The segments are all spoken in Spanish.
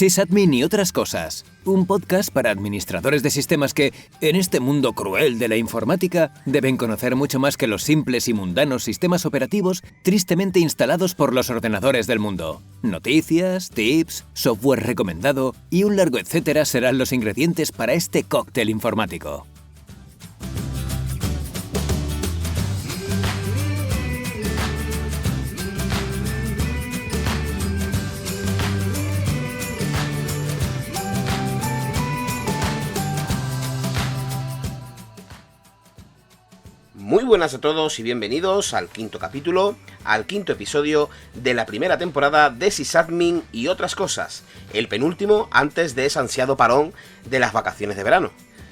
Sysadmin y otras cosas. Un podcast para administradores de sistemas que, en este mundo cruel de la informática, deben conocer mucho más que los simples y mundanos sistemas operativos tristemente instalados por los ordenadores del mundo. Noticias, tips, software recomendado y un largo etcétera serán los ingredientes para este cóctel informático. Muy buenas a todos y bienvenidos al quinto capítulo, al quinto episodio de la primera temporada de Sysadmin y otras cosas, el penúltimo antes de ese ansiado parón de las vacaciones de verano.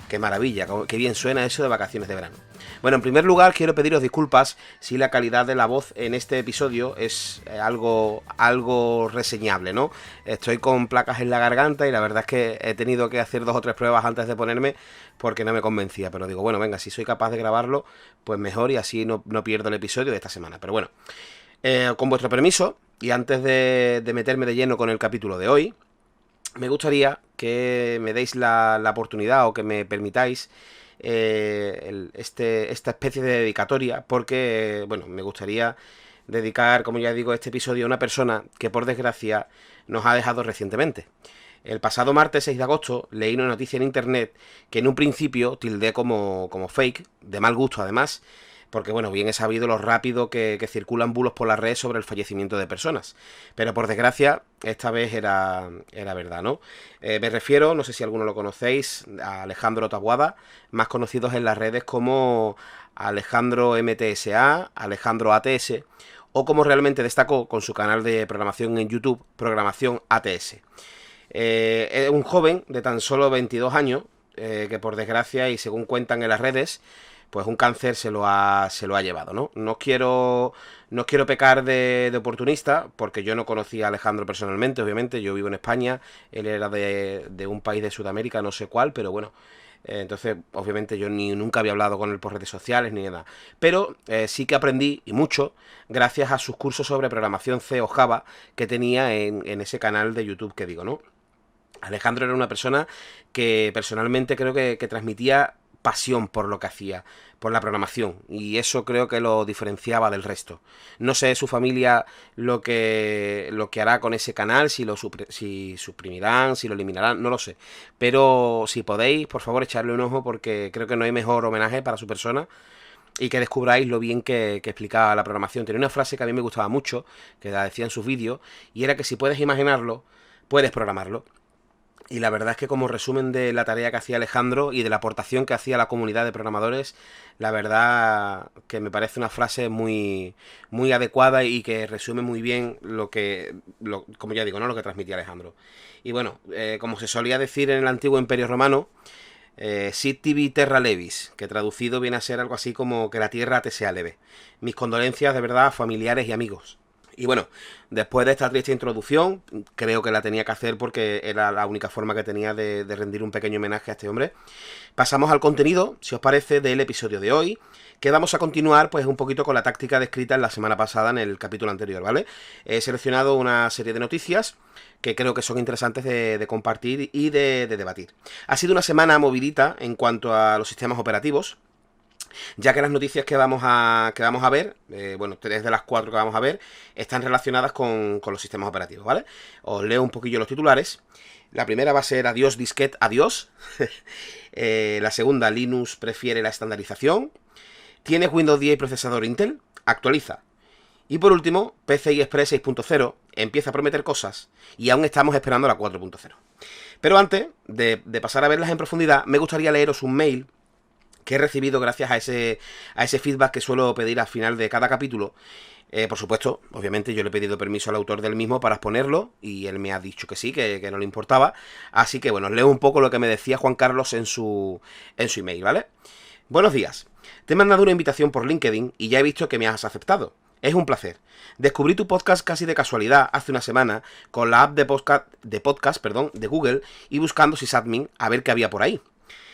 ¡Qué maravilla! ¡Qué bien suena eso de vacaciones de verano! Bueno, en primer lugar quiero pediros disculpas si la calidad de la voz en este episodio es algo reseñable, ¿no? Estoy con placas en la garganta y la verdad es que he tenido que hacer 2 o 3 pruebas antes de ponerme porque no me convencía, pero digo, bueno, venga, si soy capaz de grabarlo, pues mejor y así no pierdo el episodio de esta semana. Pero bueno, con vuestro permiso y antes de meterme de lleno con el capítulo de hoy, me gustaría que me deis la oportunidad o que me permitáis esta especie de dedicatoria, porque, bueno, me gustaría dedicar, como ya digo, este episodio a una persona que por desgracia nos ha dejado recientemente. El pasado martes 6 de agosto leí una noticia en internet que en un principio tildé como fake, de mal gusto además, porque bueno, bien he sabido lo rápido que circulan bulos por las redes sobre el fallecimiento de personas. Pero por desgracia, esta vez era verdad, ¿no? Me refiero, no sé si alguno lo conocéis, a Alejandro Taboada, más conocidos en las redes como Alejandro MTSA, Alejandro ATS, o como realmente destacó con su canal de programación en YouTube, Programación ATS. Es un joven de tan solo 22 años, que por desgracia, y según cuentan en las redes, pues un cáncer se lo ha llevado, ¿no? No quiero pecar de oportunista, porque yo no conocía a Alejandro personalmente, obviamente, yo vivo en España, él era de un país de Sudamérica, no sé cuál, pero bueno, entonces, obviamente yo nunca había hablado con él por redes sociales ni nada, pero sí que aprendí, y mucho, gracias a sus cursos sobre programación C o Java que tenía en ese canal de YouTube que digo, ¿no? Alejandro era una persona que personalmente creo que transmitía pasión por lo que hacía, por la programación, y eso creo que lo diferenciaba del resto. No sé su familia lo que hará con ese canal, si suprimirán, si lo eliminarán, no lo sé, pero si podéis, por favor, echarle un ojo, porque creo que no hay mejor homenaje para su persona y que descubráis lo bien que explicaba la programación. Tenía una frase que a mí me gustaba mucho, que la decía en sus vídeos, y era que si puedes imaginarlo, puedes programarlo. Y la verdad es que como resumen de la tarea que hacía Alejandro y de la aportación que hacía a la comunidad de programadores, la verdad que me parece una frase muy adecuada y que resume muy bien como ya digo, ¿no? Lo que transmitía Alejandro. Y bueno, como se solía decir en el antiguo Imperio Romano, sit tibi terra levis, que traducido viene a ser algo así como que la tierra te sea leve. Mis condolencias de verdad a familiares y amigos. Y bueno, después de esta triste introducción, creo que la tenía que hacer porque era la única forma que tenía de rendir un pequeño homenaje a este hombre. Pasamos al contenido, si os parece, del episodio de hoy, que vamos a continuar pues un poquito con la táctica descrita en la semana pasada en el capítulo anterior, ¿vale? He seleccionado una serie de noticias que creo que son interesantes de compartir y de debatir. Ha sido una semana movidita en cuanto a los sistemas operativos, ya que las noticias que vamos a ver, bueno, 3 de las 4 que vamos a ver, están relacionadas con los sistemas operativos, ¿vale? Os leo un poquillo los titulares. La primera va a ser adiós disquete, adiós. La segunda, Linux prefiere la estandarización. ¿Tienes Windows 10 y procesador Intel? Actualiza. Y por último, PCI Express 6.0 empieza a prometer cosas y aún estamos esperando la 4.0. Pero antes de pasar a verlas en profundidad, me gustaría leeros un mail que he recibido gracias a ese feedback que suelo pedir al final de cada capítulo. Por supuesto, obviamente yo le he pedido permiso al autor del mismo para exponerlo y él me ha dicho que sí, que no le importaba. Así que bueno, os leo un poco lo que me decía Juan Carlos en su email, ¿vale? Buenos días. Te he mandado una invitación por LinkedIn y ya he visto que me has aceptado. Es un placer. Descubrí tu podcast casi de casualidad hace una semana con la app de podcast de Google y buscando Sysadmin a ver qué había por ahí.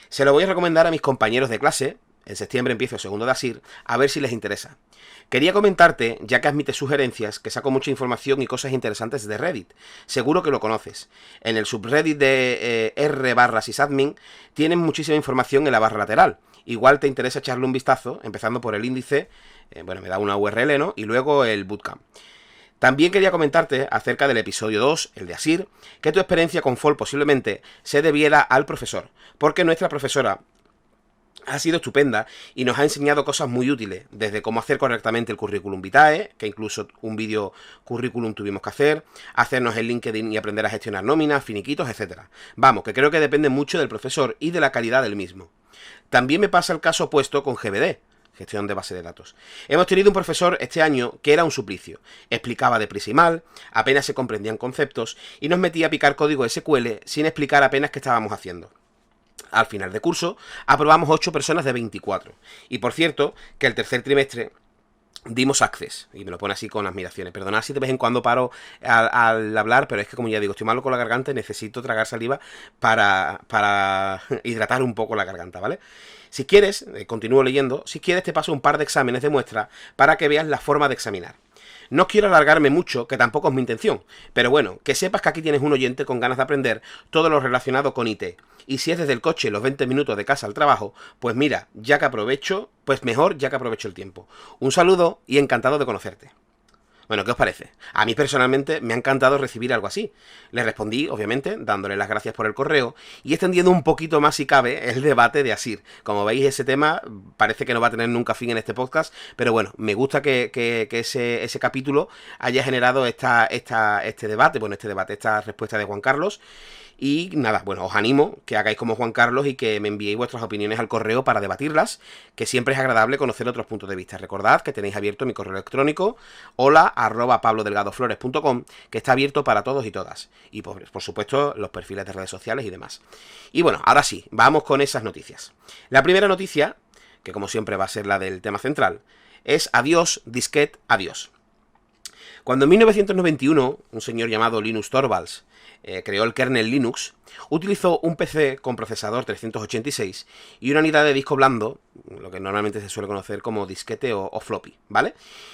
Se lo voy a recomendar a mis compañeros de clase, En septiembre empiezo el segundo de Asir, a ver si les interesa. Quería comentarte, ya que admite sugerencias, que saco mucha información y cosas interesantes de Reddit. Seguro que lo conoces. En el subreddit de r/sysadmin tienen muchísima información en la barra lateral. Igual te interesa echarle un vistazo, empezando por el índice, bueno, me da una URL, ¿no? Y luego el bootcamp. También quería comentarte acerca del episodio 2, el de Asir, que tu experiencia con Fall posiblemente se debiera al profesor, porque nuestra profesora ha sido estupenda y nos ha enseñado cosas muy útiles, desde cómo hacer correctamente el currículum vitae, que incluso un vídeo currículum tuvimos que hacer, hacernos el LinkedIn y aprender a gestionar nóminas, finiquitos, etc. Vamos, que creo que depende mucho del profesor y de la calidad del mismo. También me pasa el caso opuesto con GBD, gestión de base de datos. Hemos tenido un profesor este año que era un suplicio. Explicaba deprisa y mal, apenas se comprendían conceptos y nos metía a picar código SQL sin explicar apenas qué estábamos haciendo. Al final de curso, aprobamos 8 personas de 24. Y por cierto, que el tercer trimestre dimos access. Y me lo pone así con admiraciones. Perdonad si de vez en cuando paro al hablar, pero es que como ya digo, estoy malo con la garganta y necesito tragar saliva para hidratar un poco la garganta, ¿vale? Si quieres, continúo leyendo, si quieres te paso un par de exámenes de muestra para que veas la forma de examinar. No quiero alargarme mucho, que tampoco es mi intención, pero bueno, que sepas que aquí tienes un oyente con ganas de aprender todo lo relacionado con IT. Y si es desde el coche los 20 minutos de casa al trabajo, pues mira, ya que aprovecho, pues mejor ya que aprovecho el tiempo. Un saludo y encantado de conocerte. Bueno, ¿qué os parece? A mí personalmente me ha encantado recibir algo así. Le respondí, obviamente, dándole las gracias por el correo y extendiendo un poquito más, si cabe, el debate de Asir. Como veis, ese tema parece que no va a tener nunca fin en este podcast, pero bueno, me gusta que ese capítulo haya generado esta respuesta de Juan Carlos. Y nada, bueno, os animo que hagáis como Juan Carlos y que me enviéis vuestras opiniones al correo para debatirlas, que siempre es agradable conocer otros puntos de vista. Recordad que tenéis abierto mi correo electrónico, hola@pablodelgadoflores.com, que está abierto para todos y todas. Y por supuesto, los perfiles de redes sociales y demás. Y bueno, ahora sí, vamos con esas noticias. La primera noticia, que como siempre va a ser la del tema central, es adiós, disquete, adiós. Cuando en 1991, un señor llamado Linus Torvalds creó el kernel Linux, utilizó un PC con procesador 386 y una unidad de disco blando, lo que normalmente se suele conocer como disquete o floppy, ¿vale?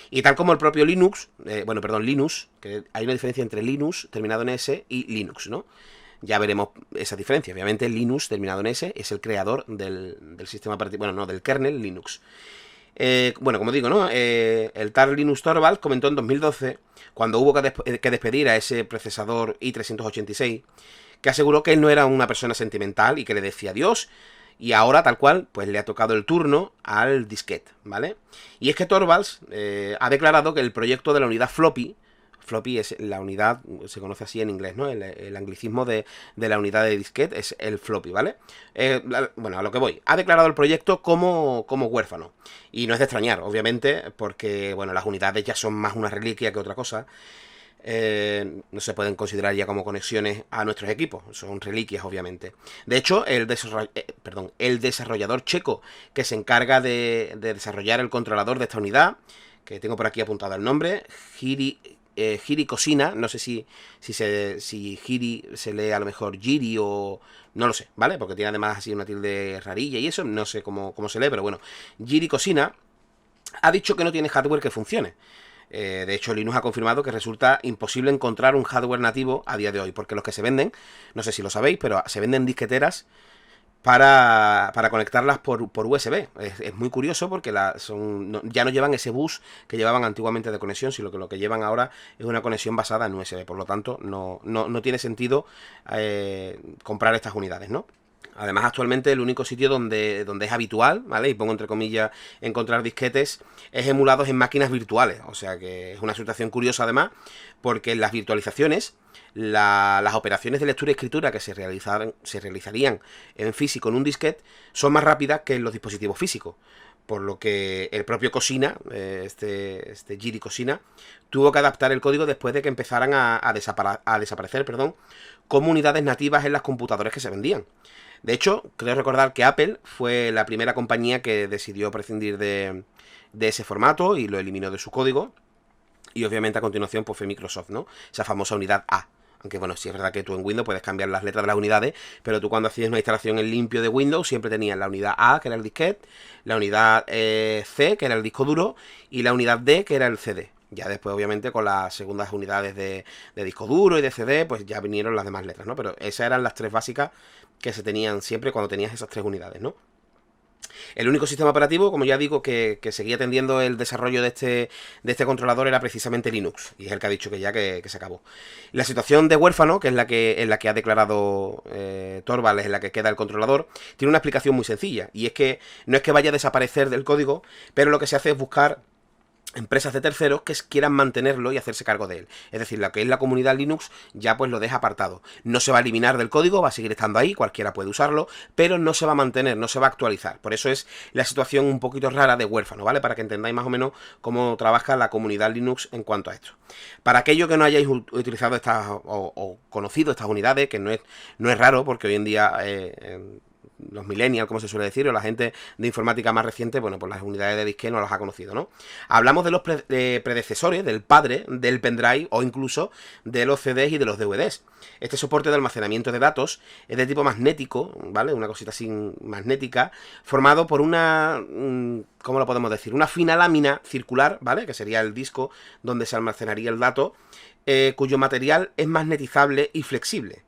Y tal como el propio Linux, que hay una diferencia entre Linux, terminado en S, y Linux, ¿no? Ya veremos esa diferencia. Obviamente Linux, terminado en S, es el creador del sistema operativo, bueno, no, del kernel Linux. Bueno, como digo, ¿no? El tal Linus Torvalds comentó en 2012, cuando hubo que despedir a ese procesador i386, que aseguró que él no era una persona sentimental y que le decía adiós, y ahora, tal cual, pues le ha tocado el turno al disquete, ¿vale? Y es que Torvalds ha declarado que el proyecto de la unidad floppy es la unidad, se conoce así en inglés, ¿no? El anglicismo de la unidad de disquete es el floppy, ¿vale? Bueno, a lo que voy. Ha declarado el proyecto como huérfano. Y no es de extrañar, obviamente, porque, bueno, las unidades ya son más una reliquia que otra cosa. No se pueden considerar ya como conexiones a nuestros equipos, son reliquias, obviamente. De hecho, el desarrollador checo que se encarga de desarrollar el controlador de esta unidad, que tengo por aquí apuntado el nombre, Jiri Cosina, no sé si Jiri se lee a lo mejor Jiri o... no lo sé, ¿vale? Porque tiene además así una tilde rarilla y eso, no sé cómo se lee, pero bueno. Jiri Cosina ha dicho que no tiene hardware que funcione. De hecho, Linux ha confirmado que resulta imposible encontrar un hardware nativo a día de hoy, porque los que se venden, no sé si lo sabéis, pero se venden disqueteras para conectarlas por USB. Es muy curioso porque ya no llevan ese bus que llevaban antiguamente de conexión, sino que lo que llevan ahora es una conexión basada en USB. Por lo tanto, no tiene sentido comprar estas unidades, ¿no? Además, actualmente el único sitio donde es habitual, ¿vale? Y pongo entre comillas encontrar disquetes, es emulados en máquinas virtuales. O sea que es una situación curiosa además, porque en las virtualizaciones, las operaciones de lectura y escritura que se realizarían en físico en un disquete son más rápidas que en los dispositivos físicos. Por lo que el propio Cosina, Jiri Cosina, tuvo que adaptar el código después de que empezaran a desaparecer, como unidades nativas en las computadoras que se vendían. De hecho, creo recordar que Apple fue la primera compañía que decidió prescindir de ese formato y lo eliminó de su código. Y obviamente a continuación pues fue Microsoft, ¿no? Esa famosa unidad A. Aunque bueno, sí es verdad que tú en Windows puedes cambiar las letras de las unidades, pero tú cuando hacías una instalación en limpio de Windows siempre tenías la unidad A, que era el disquete, la unidad C, que era el disco duro, y la unidad D, que era el CD. Ya después, obviamente, con las segundas unidades de disco duro y de CD, pues ya vinieron las demás letras, ¿no? Pero esas eran las tres básicas que se tenían siempre cuando tenías esas tres unidades, ¿no? El único sistema operativo, como ya digo, que seguía atendiendo el desarrollo de este controlador era precisamente Linux, y es el que ha dicho que ya que se acabó. La situación de huérfano, que es la que ha declarado Torvalds, en la que queda el controlador, tiene una explicación muy sencilla, y es que no es que vaya a desaparecer del código, pero lo que se hace es buscar empresas de terceros que quieran mantenerlo y hacerse cargo de él. Es decir, lo que es la comunidad Linux ya pues lo deja apartado. No se va a eliminar del código, va a seguir estando ahí, cualquiera puede usarlo, pero no se va a mantener, no se va a actualizar. Por eso es la situación un poquito rara de huérfano, ¿vale? Para que entendáis más o menos cómo trabaja la comunidad Linux en cuanto a esto. Para aquellos que no hayáis utilizado estas o conocido estas unidades, que no es raro, porque hoy en día los millennials, como se suele decir, o la gente de informática más reciente, bueno, pues las unidades de disquete no las ha conocido, ¿no? Hablamos de los predecesores, del padre, del pendrive o incluso de los CDs y de los DVDs. Este soporte de almacenamiento de datos es de tipo magnético, ¿vale? Una cosita así magnética, formado por una, ¿cómo lo podemos decir? Una fina lámina circular, ¿vale? Que sería el disco donde se almacenaría el dato, cuyo material es magnetizable y flexible.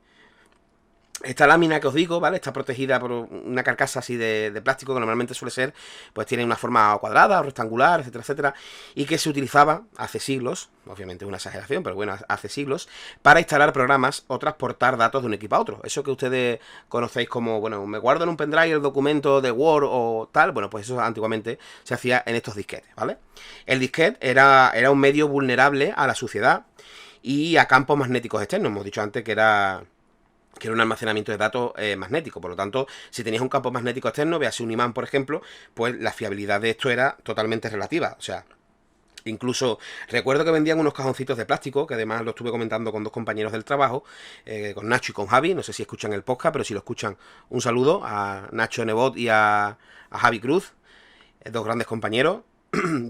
Esta lámina que os digo, ¿vale? Está protegida por una carcasa así de plástico que normalmente suele ser, pues tiene una forma cuadrada o rectangular, etcétera, etcétera, y que se utilizaba hace siglos, obviamente es una exageración, pero bueno, hace siglos, para instalar programas o transportar datos de un equipo a otro. Eso que ustedes conocéis como, bueno, me guardo en un pendrive el documento de Word o tal, bueno, pues eso antiguamente se hacía en estos disquetes, ¿vale? El disquete era un medio vulnerable a la suciedad y a campos magnéticos externos. Hemos dicho antes que era un almacenamiento de datos magnético. Por lo tanto, si tenías un campo magnético externo, véase un imán, por ejemplo, pues la fiabilidad de esto era totalmente relativa. O sea, incluso recuerdo que vendían unos cajoncitos de plástico, que además lo estuve comentando con dos compañeros del trabajo, con Nacho y con Javi. No sé si escuchan el podcast, pero si lo escuchan, un saludo a Nacho Nebot y a Javi Cruz, dos grandes compañeros.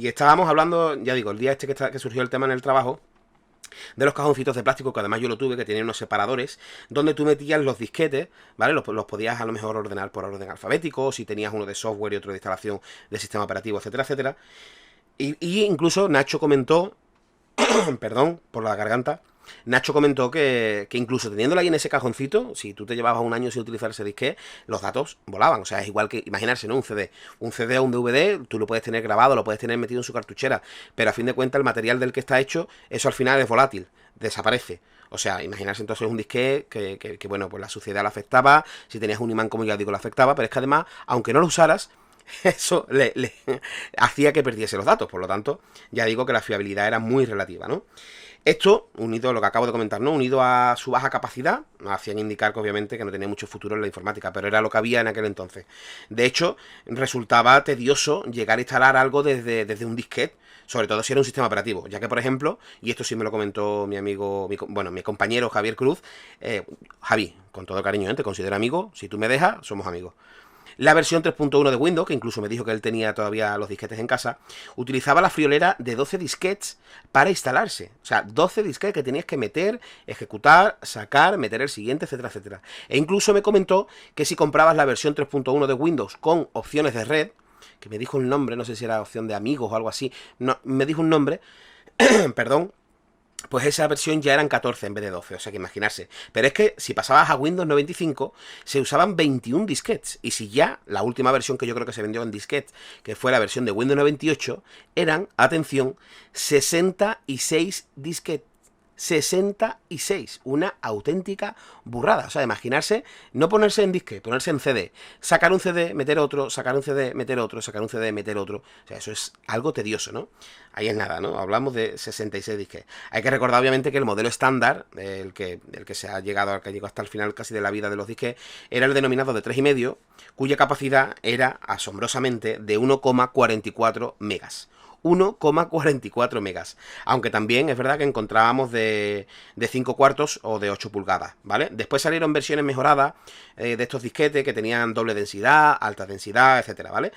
Y estábamos hablando, ya digo, el día este que surgió el tema en el trabajo, de los cajoncitos de plástico, que además yo lo tuve, que tenían unos separadores, donde tú metías los disquetes, ¿vale? Los podías a lo mejor ordenar por orden alfabético, si tenías uno de software y otro de instalación de sistema operativo, etcétera, etcétera. Y incluso Nacho comentó, perdón por la garganta, Nacho comentó que incluso teniéndola ahí en ese cajoncito, si tú te llevabas un año sin utilizar ese disquete, los datos volaban. O sea, es igual que imaginarse, ¿no? Un CD o un DVD, tú lo puedes tener grabado, lo puedes tener metido en su cartuchera, pero a fin de cuentas el material del que está hecho, eso al final es volátil, desaparece. O sea, imaginarse entonces un disquete que bueno, pues la suciedad le afectaba, si tenías un imán, como ya digo, le afectaba, pero es que además, aunque no lo usaras, eso le hacía que perdiese los datos. Por lo tanto, ya digo que la fiabilidad era muy relativa, ¿no? Esto, unido a lo que acabo de comentar, ¿no? Unido a su baja capacidad, nos hacían indicar que obviamente que no tenía mucho futuro en la informática, pero era lo que había en aquel entonces. De hecho, resultaba tedioso llegar a instalar algo desde un disquete, sobre todo si era un sistema operativo, ya que, por ejemplo, y esto sí me lo comentó mi amigo, mi compañero Javier Cruz, Javi, con todo cariño, te considero amigo, si tú me dejas, somos amigos. La versión 3.1 de Windows, que incluso me dijo que él tenía todavía los disquetes en casa, utilizaba la friolera de 12 disquetes para instalarse. O sea, 12 disquetes que tenías que meter, ejecutar, sacar, meter el siguiente, etcétera, etcétera. E incluso me comentó que si comprabas la versión 3.1 de Windows con opciones de red, que me dijo un nombre, no sé si era opción de amigos o algo así, no, me dijo un nombre, perdón, pues esa versión ya eran 14 en vez de 12, o sea que imaginarse. Pero es que si pasabas a Windows 95, se usaban 21 disquetes. Y si ya la última versión que yo creo que se vendió en disquete, que fue la versión de Windows 98, eran, atención, 66 disquetes. 66, una auténtica burrada. O sea, imaginarse, no ponerse en disque, ponerse en CD, sacar un CD, meter otro, sacar un CD, meter otro, sacar un CD, meter otro. O sea, eso es algo tedioso, ¿no? Ahí es nada, ¿no? Hablamos de 66 disques. Hay que recordar, obviamente, que el modelo estándar, el que se ha llegado, que llegó hasta el final casi de la vida de los disques, era el denominado de 3,5, cuya capacidad era, asombrosamente, de 1,44 megas. 1,44 megas. Aunque también es verdad que encontrábamos de 5 cuartos o de 8 pulgadas, ¿vale? Después salieron versiones mejoradas de estos disquetes que tenían doble densidad, alta densidad, etcétera, ¿vale?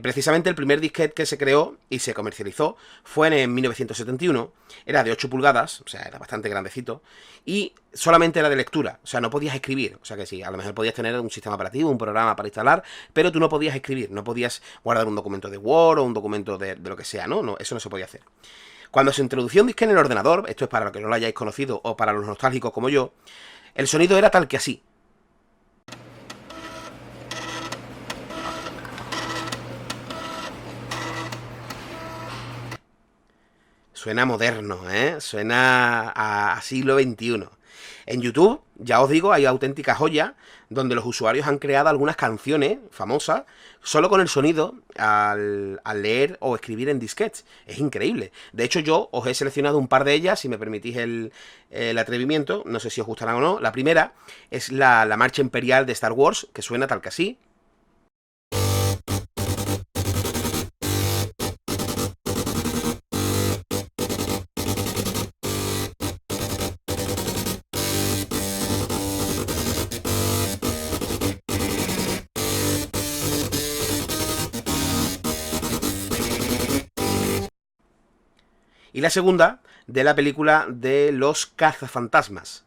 Precisamente el primer disquete que se creó y se comercializó fue en 1971, era de 8 pulgadas, o sea, era bastante grandecito, y solamente era de lectura, o sea, no podías escribir, o sea que sí, a lo mejor podías tener un sistema operativo, un programa para instalar, pero tú no podías escribir, no podías guardar un documento de Word o un documento de lo que sea, ¿no? Eso no se podía hacer. Cuando se introdujo un disquete en el ordenador, esto es para los que no lo hayáis conocido o para los nostálgicos como yo, el sonido era tal que así. Suena moderno, ¿eh? Suena a siglo XXI. En YouTube, ya os digo, hay auténticas joyas donde los usuarios han creado algunas canciones famosas solo con el sonido al leer o escribir en disquetes. Es increíble. De hecho, yo os he seleccionado un par de ellas, si me permitís el atrevimiento. No sé si os gustarán o no. La primera es la marcha imperial de Star Wars, que suena tal que así. Y la segunda, de la película de Los Cazafantasmas.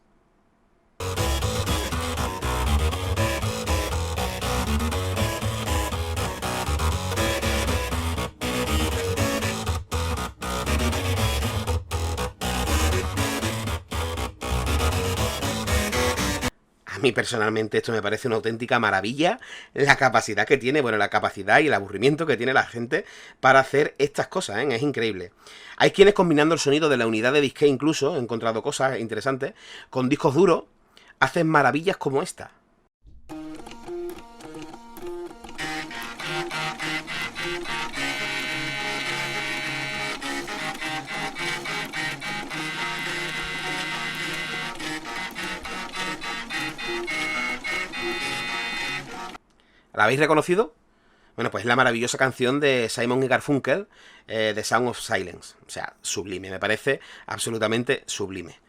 A mí personalmente esto me parece una auténtica maravilla, la capacidad que tiene, bueno, la capacidad y el aburrimiento que tiene la gente para hacer estas cosas, ¿eh? Es increíble. Hay quienes combinando el sonido de la unidad de disque incluso, he encontrado cosas interesantes, con discos duros, hacen maravillas como esta. ¿La habéis reconocido? Bueno, pues es la maravillosa canción de Simon y Garfunkel, The Sound of Silence. O sea, sublime, me parece absolutamente sublime.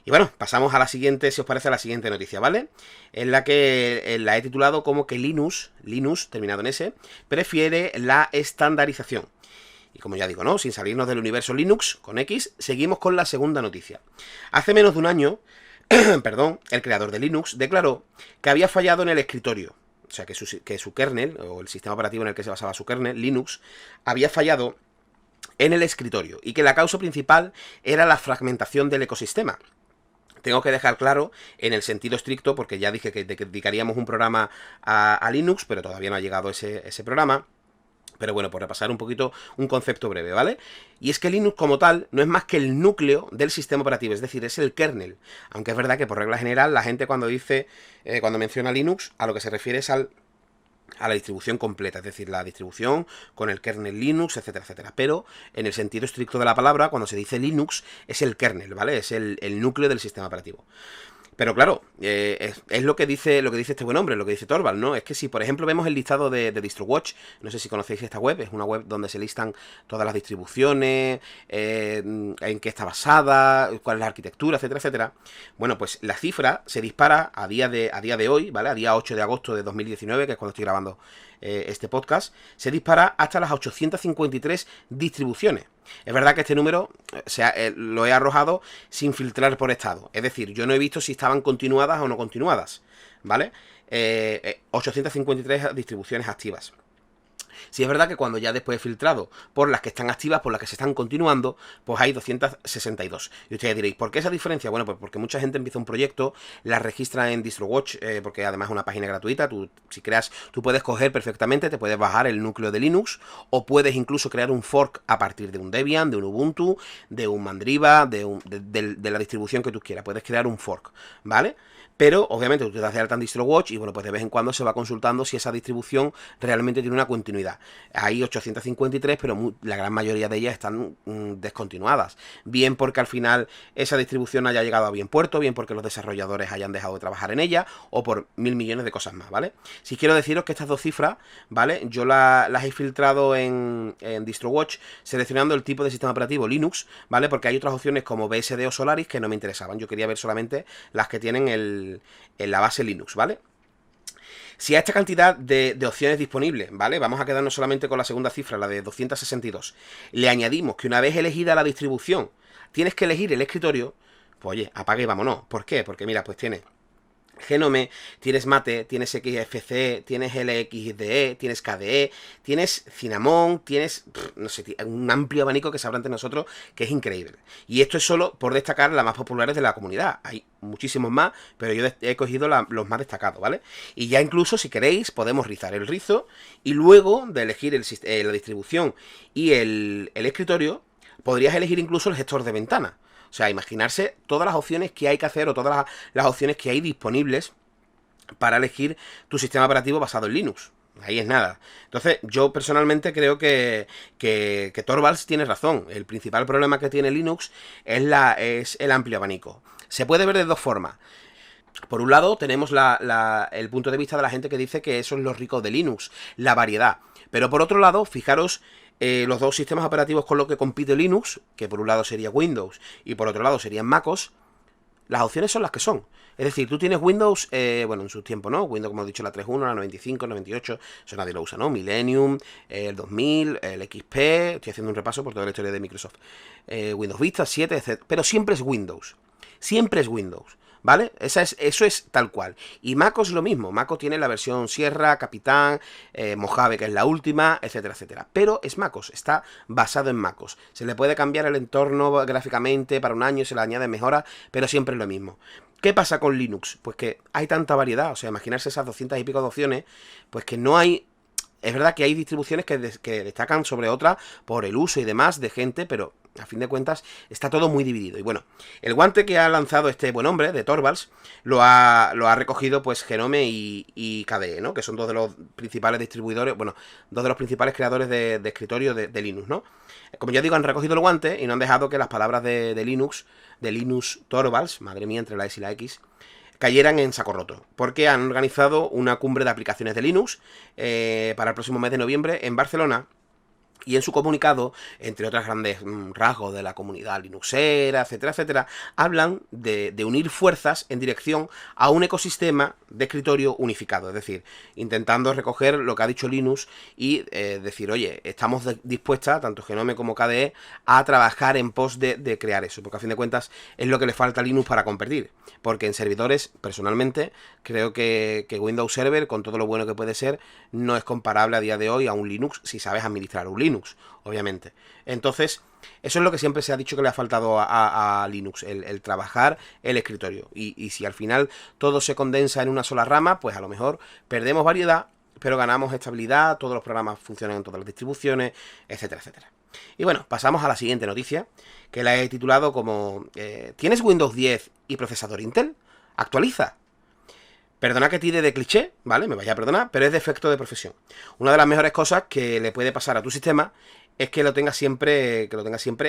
Y bueno, pasamos a la siguiente, si os parece, a la siguiente noticia, ¿vale? En la que la he titulado como que Linux, terminado en S, prefiere la estandarización. Y como ya digo, ¿no? Sin salirnos del universo Linux, con X, seguimos con la segunda noticia. Hace menos de un año, perdón, el creador de Linux declaró que había fallado en el escritorio. O sea, que su kernel, o el sistema operativo en el que se basaba su kernel, Linux, había fallado en el escritorio. Y que la causa principal era la fragmentación del ecosistema. Tengo que dejar claro en el sentido estricto, porque ya dije que dedicaríamos un programa a Linux, pero todavía no ha llegado ese programa. Pero bueno, por repasar un poquito un concepto breve, ¿vale? Y es que Linux como tal no es más que el núcleo del sistema operativo, es decir, es el kernel. Aunque es verdad que por regla general la gente cuando cuando menciona Linux, a lo que se refiere es a la distribución completa, es decir, la distribución con el kernel Linux, etcétera, etcétera. Pero en el sentido estricto de la palabra, cuando se dice Linux, es el kernel, ¿vale? Es el núcleo del sistema operativo. Pero claro, es lo que dice este buen hombre, lo que dice Torvald, ¿no? Es que si, por ejemplo, vemos el listado de DistroWatch, no sé si conocéis esta web, es una web donde se listan todas las distribuciones, en qué está basada, cuál es la arquitectura, etcétera, etcétera. Bueno, pues la cifra se dispara a día de hoy, ¿vale? A día 8 de agosto de 2019, que es cuando estoy grabando este podcast, se dispara hasta las 853 distribuciones. Es verdad que este número lo he arrojado sin filtrar por estado. Es decir, yo no he visto si estaban continuadas o no continuadas, ¿vale? 853 distribuciones activas. Sí es verdad que cuando ya después he filtrado por las que están activas, por las que se están continuando, pues hay 262. Y ustedes diréis, ¿por qué esa diferencia? Bueno, pues porque mucha gente empieza un proyecto, la registra en DistroWatch, porque además es una página gratuita, tú puedes coger perfectamente, te puedes bajar el núcleo de Linux, o puedes incluso crear un fork a partir de un Debian, de un Ubuntu, de un Mandriva, de la distribución que tú quieras, puedes crear un fork, ¿vale? Pero, obviamente, tú te das de alta en DistroWatch y, bueno, pues de vez en cuando se va consultando si esa distribución realmente tiene una continuidad. Hay 853, pero la gran mayoría de ellas están descontinuadas. Bien porque al final esa distribución haya llegado a bien puerto, bien porque los desarrolladores hayan dejado de trabajar en ella, o por 1000 millones de cosas más, ¿vale? Si quiero deciros que estas dos cifras, ¿vale? Yo las he filtrado en DistroWatch seleccionando el tipo de sistema operativo Linux, ¿vale? Porque hay otras opciones como BSD o Solaris que no me interesaban. Yo quería ver solamente las que tienen en la base Linux, ¿vale? Si a esta cantidad de opciones disponibles, ¿vale? Vamos a quedarnos solamente con la segunda cifra, la de 262. Le añadimos que una vez elegida la distribución, tienes que elegir el escritorio, pues oye, apague y vámonos. ¿Por qué? Porque mira, pues tienes Genome, tienes Mate, tienes XFCE, tienes LXDE, tienes KDE, tienes Cinnamon, tienes, no sé, un amplio abanico que se abre ante nosotros que es increíble. Y esto es solo por destacar las más populares de la comunidad. Hay muchísimos más, pero yo he cogido los más destacados, ¿vale? Y ya incluso, si queréis, podemos rizar el rizo y luego de elegir la distribución y el escritorio, podrías elegir incluso el gestor de ventana. O sea, imaginarse todas las opciones que hay que hacer o todas las opciones que hay disponibles para elegir tu sistema operativo basado en Linux. Ahí es nada. Entonces, yo personalmente creo que Torvalds tiene razón. El principal problema que tiene Linux es el amplio abanico. Se puede ver de dos formas. Por un lado, tenemos el punto de vista de la gente que dice que eso es lo rico de Linux, la variedad. Pero por otro lado, fijaros los dos sistemas operativos con los que compite Linux, que por un lado sería Windows y por otro lado serían MacOS, las opciones son las que son. Es decir, tú tienes Windows, bueno, en su tiempo, ¿no? Windows, como he dicho, la 3.1, la 95, el 98, eso nadie lo usa, ¿no? Millennium, el 2000, el XP, estoy haciendo un repaso por toda la historia de Microsoft. Windows Vista, 7, etc. Pero siempre es Windows. Siempre es Windows. ¿Vale? Eso es tal cual. Y MacOS lo mismo. MacOS tiene la versión Sierra, Capitán, Mojave, que es la última, etcétera, etcétera. Pero es MacOS, está basado en MacOS. Se le puede cambiar el entorno gráficamente para un año, se le añade mejoras, pero siempre es lo mismo. ¿Qué pasa con Linux? Pues que hay tanta variedad. O sea, imaginarse esas 200 y pico de opciones, pues que no hay... Es verdad que hay distribuciones que destacan sobre otras por el uso y demás de gente, pero a fin de cuentas está todo muy dividido. Y bueno, el guante que ha lanzado este buen hombre de Torvalds lo ha recogido pues Genome y KDE, ¿no? Que son dos de los principales distribuidores, bueno, dos de los principales creadores de escritorio de Linux, ¿no? Como ya digo, han recogido el guante y no han dejado que las palabras de Linus Torvalds, madre mía, entre la S y la X, cayeran en saco roto, porque han organizado una cumbre de aplicaciones de Linux para el próximo mes de noviembre en Barcelona. Y en su comunicado, entre otros grandes rasgos de la comunidad linuxera, etcétera, etcétera, hablan de unir fuerzas en dirección a un ecosistema de escritorio unificado. Es decir, intentando recoger lo que ha dicho Linux y decir, oye, estamos dispuestas, tanto Genome como KDE, a trabajar en pos de crear eso. Porque a fin de cuentas es lo que le falta a Linux para competir. Porque en servidores, personalmente, creo que Windows Server, con todo lo bueno que puede ser, no es comparable a día de hoy a un Linux si sabes administrar un Linux, obviamente. Entonces, eso es lo que siempre se ha dicho que le ha faltado a Linux, el trabajar el escritorio. Y si al final todo se condensa en una sola rama, pues a lo mejor perdemos variedad, pero ganamos estabilidad, todos los programas funcionan en todas las distribuciones, etcétera, etcétera. Y bueno, pasamos a la siguiente noticia, que la he titulado como ¿tienes Windows 10 y procesador Intel? Actualiza. Perdona que tire de cliché, ¿vale? Me vaya a perdonar, pero es defecto de profesión. Una de las mejores cosas que le puede pasar a tu sistema es que lo tengas siempre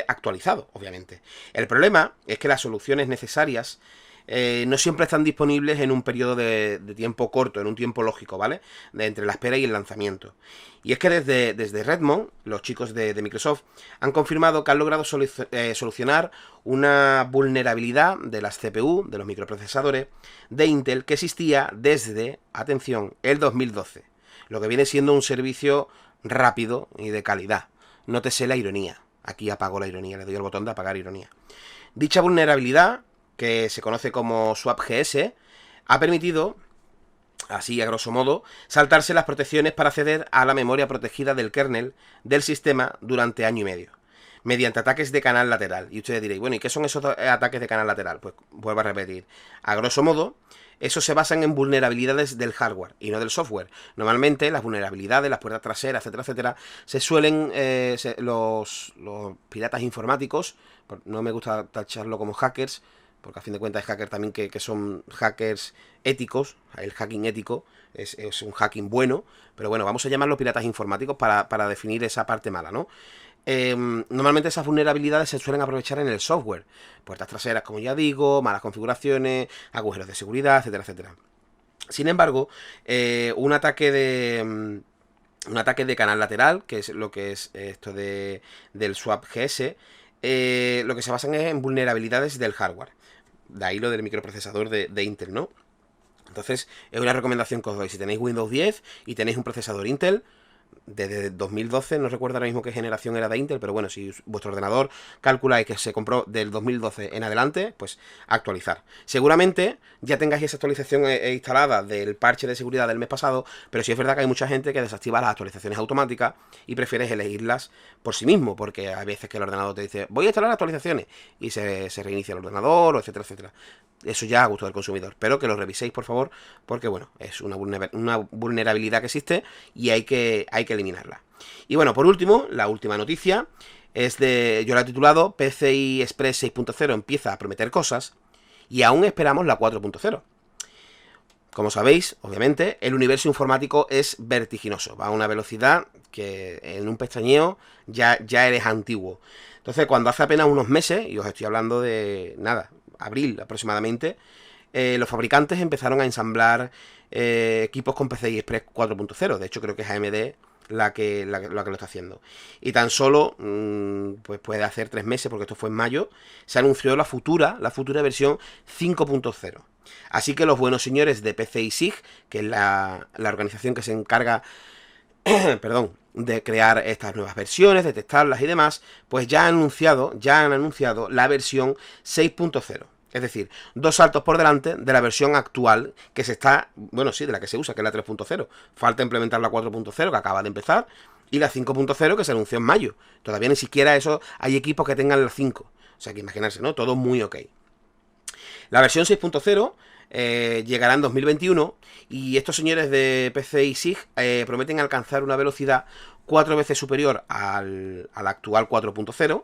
actualizado, obviamente. El problema es que las soluciones necesarias no siempre están disponibles en un periodo de tiempo corto, en un tiempo lógico, ¿vale? Entre la espera y el lanzamiento. Y es que desde Redmond, los chicos de Microsoft han confirmado que han logrado solucionar una vulnerabilidad de las CPU, de los microprocesadores de Intel, que existía desde, atención, el 2012. Lo que viene siendo un servicio rápido y de calidad. Nótese la ironía. Aquí apago la ironía, le doy al botón de apagar ironía. Dicha vulnerabilidad, que se conoce como SwapGS, ha permitido, así a grosso modo, saltarse las protecciones para acceder a la memoria protegida del kernel del sistema durante año y medio, mediante ataques de canal lateral. Y ustedes diréis, bueno, ¿y qué son esos ataques de canal lateral? Pues vuelvo a repetir, a grosso modo, esos se basan en vulnerabilidades del hardware y no del software. Normalmente las vulnerabilidades, las puertas traseras, etcétera, etcétera, se suelen, los piratas informáticos, no me gusta tacharlo como hackers, porque a fin de cuentas hay hackers también que son hackers éticos, el hacking ético es un hacking bueno, pero bueno, vamos a llamarlo piratas informáticos para definir esa parte mala, ¿no? Normalmente esas vulnerabilidades se suelen aprovechar en el software, puertas traseras, como ya digo, malas configuraciones, agujeros de seguridad, etcétera, etcétera. Sin embargo, un ataque de canal lateral, que es lo que es esto del SwapGS, lo que se basan es en vulnerabilidades del hardware. De ahí lo del microprocesador de Intel, ¿no? Entonces, es una recomendación que os doy. Si tenéis Windows 10 y tenéis un procesador Intel, desde 2012, no recuerdo ahora mismo qué generación era de Intel, pero bueno, si vuestro ordenador calculáis que se compró del 2012 en adelante, pues actualizar. Seguramente ya tengáis esa actualización instalada del parche de seguridad del mes pasado, pero sí es verdad que hay mucha gente que desactiva las actualizaciones automáticas y prefieres elegirlas por sí mismo, porque hay veces que el ordenador te dice, voy a instalar actualizaciones, y se reinicia el ordenador, o etcétera, etcétera. Eso ya a gusto del consumidor, pero que lo reviséis, por favor, porque bueno, es una vulnerabilidad que existe y hay que eliminarla. Y bueno, por último, la última noticia es yo la he titulado PCI Express 6.0 empieza a prometer cosas y aún esperamos la 4.0. Como sabéis, obviamente, el universo informático es vertiginoso, va a una velocidad que en un pestañeo ya eres antiguo. Entonces, cuando hace apenas unos meses, y os estoy hablando de, nada, abril aproximadamente, los fabricantes empezaron a ensamblar equipos con PCI Express 4.0. De hecho, creo que es AMD la que lo está haciendo. Y tan solo, pues puede hacer 3 meses, porque esto fue en mayo, se anunció la futura versión 5.0. Así que los buenos señores de PCI SIG, que es la organización que se encarga perdón, de crear estas nuevas versiones, de testarlas y demás, pues ya han anunciado la versión 6.0. Es decir, 2 saltos por delante de la versión actual que se está, bueno, sí, de la que se usa, que es la 3.0. Falta implementar la 4.0, que acaba de empezar, y la 5.0, que se anunció en mayo. Todavía ni siquiera eso hay equipos que tengan la 5. O sea, que imaginarse, ¿no? Todo muy ok. La versión 6.0 llegará en 2021 y estos señores de PCI SIG prometen alcanzar una velocidad 4 veces superior al actual 4.0,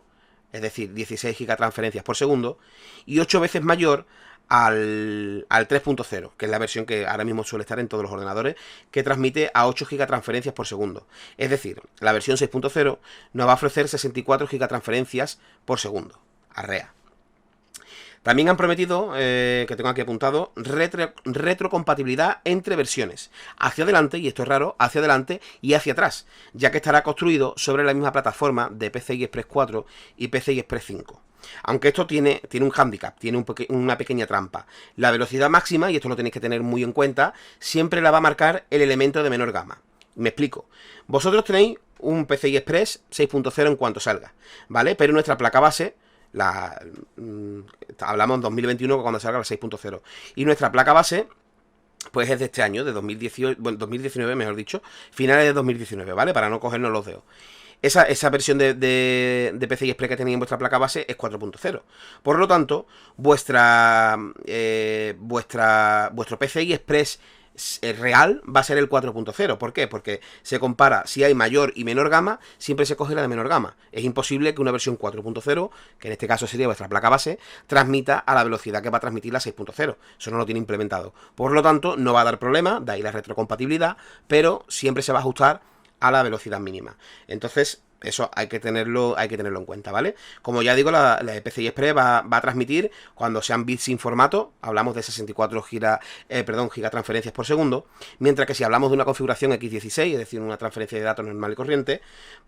es decir, 16 gigatransferencias por segundo, y 8 veces mayor al 3.0, que es la versión que ahora mismo suele estar en todos los ordenadores, que transmite a 8 gigatransferencias por segundo. Es decir, la versión 6.0 nos va a ofrecer 64 gigatransferencias por segundo. Arrea. También han prometido, que tengo aquí apuntado, retrocompatibilidad entre versiones, hacia adelante, y esto es raro, hacia adelante y hacia atrás, ya que estará construido sobre la misma plataforma de PCI Express 4 y PCI Express 5. Aunque esto tiene un hándicap, tiene una pequeña trampa. La velocidad máxima, y esto lo tenéis que tener muy en cuenta, siempre la va a marcar el elemento de menor gama. Me explico. Vosotros tenéis un PCI Express 6.0 en cuanto salga, ¿vale? Pero nuestra placa base... hablamos en 2021 cuando salga la 6.0 y nuestra placa base pues es de este año, de 2018, bueno, 2019 mejor dicho, finales de 2019, ¿vale? Para no cogernos los dedos. Esa versión de PCI Express que tenéis en vuestra placa base es 4.0. Por lo tanto, vuestro PCI Express real va a ser el 4.0. ¿Por qué? Porque se compara, si hay mayor y menor gama, siempre se coge la de menor gama. Es imposible que una versión 4.0, que en este caso sería vuestra placa base, transmita a la velocidad que va a transmitir la 6.0. Eso no lo tiene implementado. Por lo tanto, no va a dar problema, de ahí la retrocompatibilidad, pero siempre se va a ajustar a la velocidad mínima. Entonces, eso hay que tenerlo en cuenta, ¿vale? Como ya digo, la PCI Express va a transmitir cuando sean bits sin formato, hablamos de 64 gigatransferencias por segundo, mientras que si hablamos de una configuración X16, es decir, una transferencia de datos normal y corriente,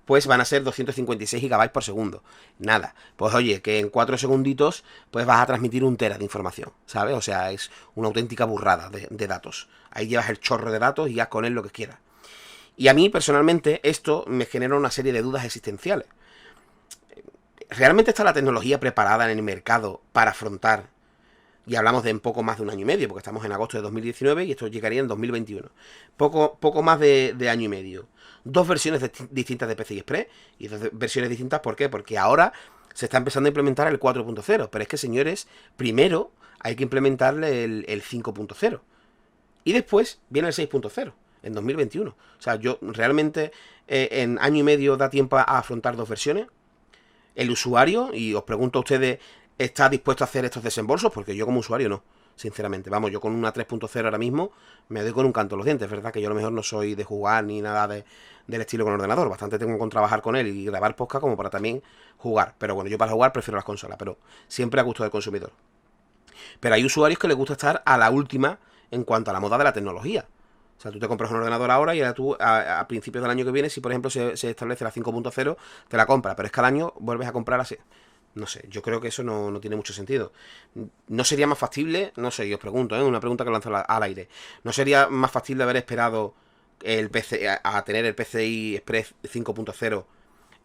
pues van a ser 256 gigabytes por segundo. Nada, pues oye, que en 4 segunditos pues vas a transmitir 1 tera de información, ¿sabes? O sea, es una auténtica burrada de datos. Ahí llevas el chorro de datos y haz con él lo que quieras. Y a mí, personalmente, esto me genera una serie de dudas existenciales. ¿Realmente está la tecnología preparada en el mercado para afrontar? Y hablamos de en poco más de 1 año y medio, porque estamos en agosto de 2019 y esto llegaría en 2021. Poco más de año y medio. 2 versiones distintas de PCI Express y 2 versiones distintas, ¿por qué? Porque ahora se está empezando a implementar el 4.0, pero es que, señores, primero hay que implementarle el 5.0 y después viene el 6.0. En 2021. O sea, yo realmente en año y medio da tiempo a afrontar 2 versiones. El usuario, y os pregunto a ustedes, ¿está dispuesto a hacer estos desembolsos? Porque yo como usuario no, sinceramente. Vamos, yo con una 3.0 ahora mismo me doy con un canto a los dientes. Es verdad que yo a lo mejor no soy de jugar ni nada del estilo con el ordenador. Bastante tengo con trabajar con él y grabar podcast como para también jugar. Pero bueno, yo para jugar prefiero las consolas, pero siempre a gusto del consumidor. Pero hay usuarios que les gusta estar a la última en cuanto a la moda de la tecnología. O sea, tú te compras un ordenador ahora y ahora tú a principios del año que viene, si por ejemplo se establece la 5.0, te la compras, pero es que al año vuelves a comprar así. No sé, yo creo que eso no tiene mucho sentido. ¿No sería más factible? No sé, yo os pregunto, una pregunta que lanzo al aire. ¿No sería más factible haber esperado el PC, a tener el PCI Express 5.0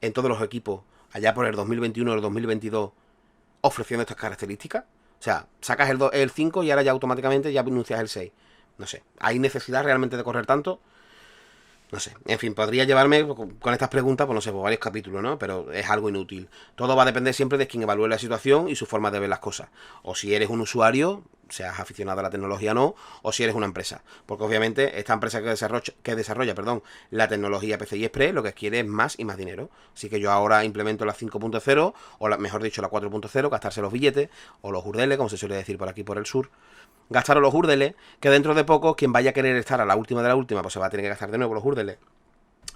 en todos los equipos allá por el 2021 o el 2022 ofreciendo estas características? O sea, sacas el 5 y ahora ya automáticamente ya anuncias el 6. No sé, ¿hay necesidad realmente de correr tanto? No sé, en fin, podría llevarme con estas preguntas, pues no sé, por varios capítulos, ¿no? Pero es algo inútil. Todo va a depender siempre de quien evalúe la situación y su forma de ver las cosas. O si eres un usuario, seas aficionado a la tecnología o no, o si eres una empresa. Porque obviamente esta empresa que desarrolla la tecnología PCI Express lo que quiere es más y más dinero. Así que yo ahora implemento la 5.0, o mejor dicho, la 4.0, gastarse los billetes, o los urdeles, como se suele decir por aquí por el sur. Gastaros los urdeles, que dentro de poco, quien vaya a querer estar a la última de la última, pues se va a tener que gastar de nuevo los urdeles.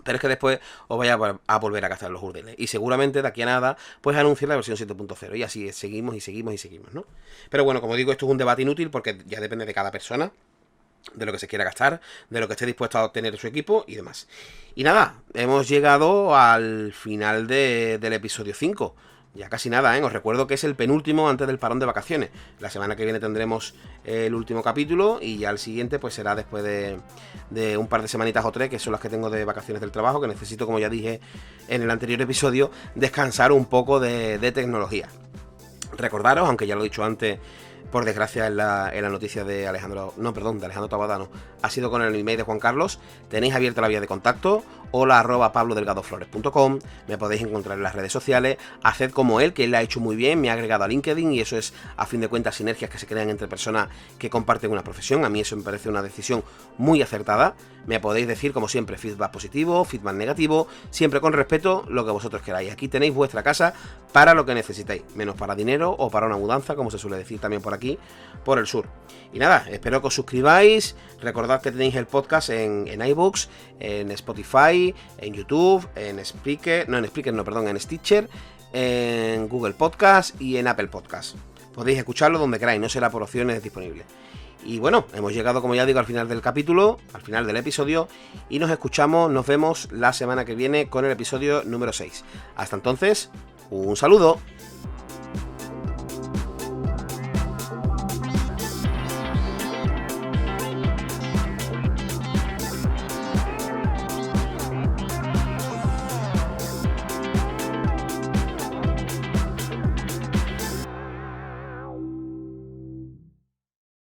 Pero es que después os vaya a volver a gastar los urdeles. Y seguramente de aquí a nada, pues anunciar la versión 7.0. Y así seguimos y seguimos y seguimos, ¿no? Pero bueno, como digo, esto es un debate inútil porque ya depende de cada persona, de lo que se quiera gastar, de lo que esté dispuesto a obtener su equipo y demás. Y nada, hemos llegado al final del episodio 5. Ya casi nada, Os recuerdo que es el penúltimo antes del parón de vacaciones. La semana que viene tendremos el último capítulo y ya el siguiente pues será después de un par de semanitas o 3, que son las que tengo de vacaciones del trabajo, que necesito, como ya dije en el anterior episodio, descansar un poco de tecnología. Recordaros, aunque ya lo he dicho antes, por desgracia en la noticia de Alejandro Tabadano, ha sido con el email de Juan Carlos. Tenéis abierta la vía de contacto, hola@pablodelgadoflores.com, me podéis encontrar en las redes sociales, haced como él, que él lo ha hecho muy bien, me ha agregado a LinkedIn y eso es, a fin de cuentas, sinergias que se crean entre personas que comparten una profesión. A mí eso me parece una decisión muy acertada. Me podéis decir, como siempre, feedback positivo, feedback negativo, siempre con respeto, lo que vosotros queráis. Aquí tenéis vuestra casa para lo que necesitéis, menos para dinero o para una mudanza, como se suele decir también por aquí, por el sur. Y nada, espero que os suscribáis. Recordad que tenéis el podcast en iBooks, en Spotify, en YouTube, en Stitcher, en Google Podcast y en Apple Podcast. Podéis escucharlo donde queráis, no será por opciones disponible. Y bueno, hemos llegado, como ya digo, al final del capítulo, al final del episodio, y nos vemos la semana que viene con el episodio número 6. Hasta entonces, un saludo.